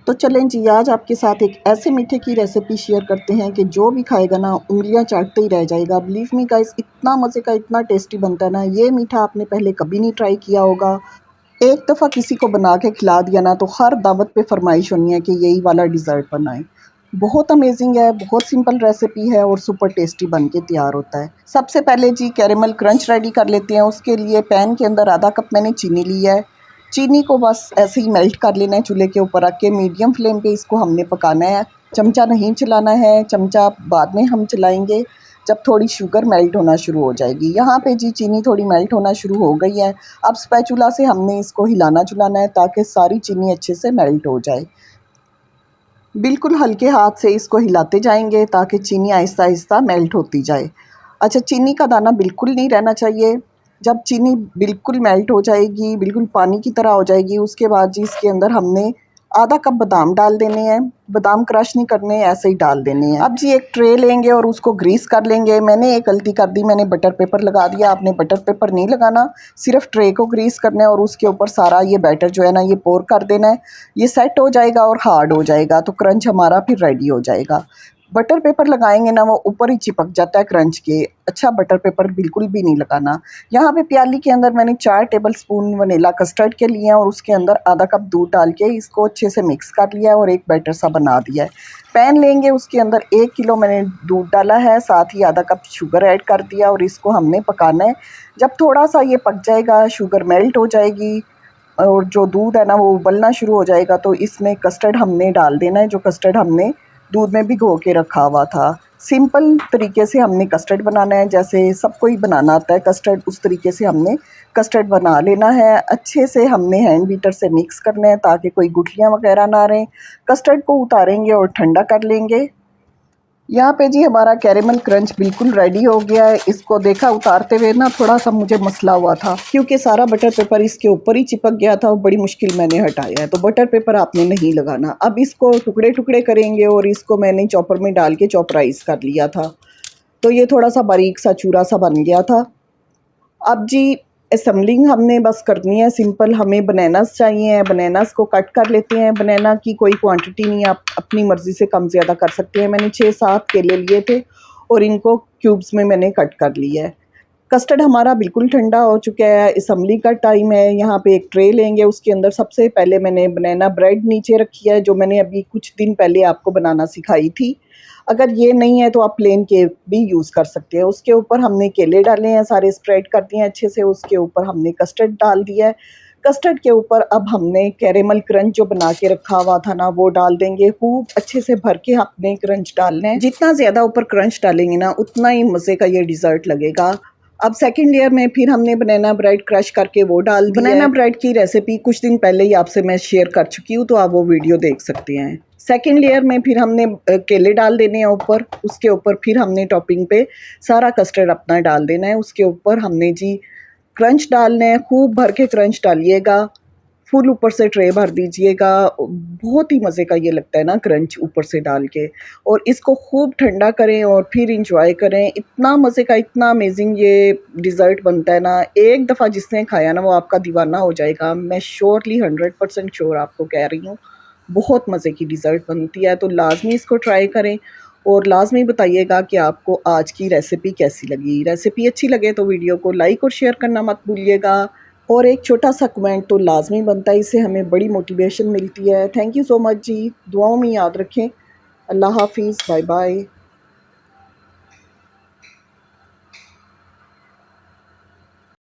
तो चलें जी, आज आपके साथ एक ऐसे मीठे की रेसिपी शेयर करते हैं कि जो भी खाएगा ना उंगलियां चाटते ही रह जाएगा। बिलीव मी गाइस, इतना मज़े का, इतना टेस्टी बनता है ना। ये मीठा आपने पहले कभी नहीं ट्राई किया होगा। एक दफ़ा किसी को बना के खिला दिया ना तो हर दावत पे फरमाइश होनी है कि यही वाला डिज़र्ट बनाएं। बहुत अमेजिंग है, बहुत सिंपल रेसिपी है और सुपर टेस्टी बन के तैयार होता है। सबसे पहले जी कैरेमल क्रंच रेडी कर लेते हैं। उसके लिए पैन के अंदर आधा कप मैंने चीनी ली है। चीनी को बस ऐसे ही मेल्ट कर लेना है चूल्हे के ऊपर रख के। मीडियम फ्लेम पे इसको हमने पकाना है। चमचा नहीं चलाना है, चमचा बाद में हम चलाएंगे जब थोड़ी शुगर मेल्ट होना शुरू हो जाएगी। यहाँ पे जी चीनी थोड़ी मेल्ट होना शुरू हो गई है। अब स्पैचुला से हमने इसको हिलाना चुलाना है ताकि सारी चीनी अच्छे से मेल्ट हो जाए। बिल्कुल हल्के हाथ से इसको हिलाते जाएंगे ताकि चीनी आहिस्ता आहिस्ता मेल्ट होती जाए। अच्छा, चीनी का दाना बिल्कुल नहीं रहना चाहिए। जब चीनी बिल्कुल मेल्ट हो जाएगी, बिल्कुल पानी की तरह हो जाएगी, उसके बाद जी इसके अंदर हमने आधा कप बादाम डाल देने हैं। बादाम क्रश नहीं करने, ऐसे ही डाल देने हैं। अब जी एक ट्रे लेंगे और उसको ग्रीस कर लेंगे। मैंने एक गलती कर दी, मैंने बटर पेपर लगा दिया। आपने बटर पेपर नहीं लगाना, सिर्फ ट्रे को ग्रीस करना है और उसके ऊपर सारा ये बैटर जो है ना ये पोर कर देना है। ये सेट हो जाएगा और हार्ड हो जाएगा तो क्रंच हमारा फिर रेडी हो जाएगा। बटर पेपर लगाएंगे ना वो ऊपर ही चिपक जाता है क्रंच के। अच्छा, बटर पेपर बिल्कुल भी नहीं लगाना। यहाँ पे प्याली के अंदर मैंने 4 टेबल स्पून वनीला कस्टर्ड के लिए हैं और उसके अंदर आधा कप दूध डाल के इसको अच्छे से मिक्स कर लिया है और एक बैटर सा बना दिया है। पैन लेंगे, उसके अंदर 1 किलो मैंने दूध डाला है, साथ ही आधा कप शुगर ऐड कर दिया और इसको हमने पकाना है। जब थोड़ा सा ये पक जाएगा, शुगर मेल्ट हो जाएगी और जो दूध है ना वो उबलना शुरू हो जाएगा तो इसमें कस्टर्ड हमने डाल देना है, जो कस्टर्ड हमने दूध में भिगो के रखा हुआ था। सिंपल तरीके से हमने कस्टर्ड बनाना है, जैसे सबको ही बनाना आता है कस्टर्ड, उस तरीके से हमने कस्टर्ड बना लेना है। अच्छे से हमने हैंड बीटर से मिक्स करना है ताकि कोई गुठलियाँ वगैरह ना रहें। कस्टर्ड को उतारेंगे और ठंडा कर लेंगे। यहाँ पे जी हमारा कैरेमल क्रंच बिल्कुल रेडी हो गया है। इसको देखा उतारते हुए ना थोड़ा सा मुझे मसला हुआ था क्योंकि सारा बटर पेपर इसके ऊपर ही चिपक गया था और बड़ी मुश्किल मैंने हटाया है। तो बटर पेपर आपने नहीं लगाना। अब इसको टुकड़े टुकड़े करेंगे और इसको मैंने चॉपर में डाल के चॉपराइज कर लिया था तो ये थोड़ा सा बारीक सा चूरा सा बन गया था। अब जी असेंबलिंग हमने बस करनी है सिंपल। हमें बनानास चाहिए, बनानास को कट कर लेते हैं। बनाना की कोई क्वांटिटी नहीं, आप अपनी मर्ज़ी से कम ज़्यादा कर सकते हैं। मैंने 6-7 केले लिए थे और इनको क्यूब्स में मैंने कट कर लिया है। कस्टर्ड हमारा बिल्कुल ठंडा हो चुका है, असेंबली का टाइम है। यहाँ पे एक ट्रे लेंगे, उसके अंदर सबसे पहले मैंने बनाना ब्रेड नीचे रखी है, जो मैंने अभी कुछ दिन पहले आपको बनाना सिखाई थी। अगर ये नहीं है तो आप प्लेन केक भी यूज़ कर सकते हैं। उसके ऊपर हमने केले डाले हैं, सारे स्प्रेड कर दिए हैं अच्छे से। उसके ऊपर हमने कस्टर्ड डाल दिया है। कस्टर्ड के ऊपर अब हमने कैरेमल क्रंच जो बना के रखा हुआ था ना वो डाल देंगे। खूब अच्छे से भर के आपने क्रंच डालना है। जितना ज़्यादा ऊपर क्रंच डालेंगे ना उतना ही मज़े का ये डिज़र्ट लगेगा। अब सेकंड लेयर में फिर हमने बनाना ब्रेड क्रश करके वो डाल दिया। बनाना ब्रेड की रेसिपी कुछ दिन पहले ही आपसे मैं शेयर कर चुकी हूँ, तो आप वो वीडियो देख सकते हैं। सेकंड लेयर में फिर हमने केले डाल देने हैं ऊपर। उसके ऊपर फिर हमने टॉपिंग पे सारा कस्टर्ड अपना डाल देना है। उसके ऊपर हमने जी क्रंच डालना है, खूब भर के क्रंच डालिएगा। फुल ऊपर से ट्रे भर दीजिएगा। बहुत ही मज़े का ये लगता है ना क्रंच ऊपर से डाल के। और इसको खूब ठंडा करें और फिर इंजॉय करें। इतना मज़े का, इतना अमेजिंग ये डिज़र्ट बनता है ना, एक दफ़ा जिसने खाया ना वो आपका दीवाना हो जाएगा। मैं श्योरली 100% श्योर आपको कह रही हूँ। बहुत मज़े की डिज़र्ट बनती है, तो लाजमी इसको ट्राई करें और लाजमी बताइएगा कि आपको आज की रेसिपी कैसी लगी। रेसिपी अच्छी लगे तो वीडियो को लाइक और शेयर करना मत भूलिएगा और एक छोटा सा कमेंट तो लाजमी बनता है, इससे हमें बड़ी मोटिवेशन मिलती है। थैंक यू सो मच जी। दुआओं में याद रखें। अल्लाह हाफिज़, बाय बाय।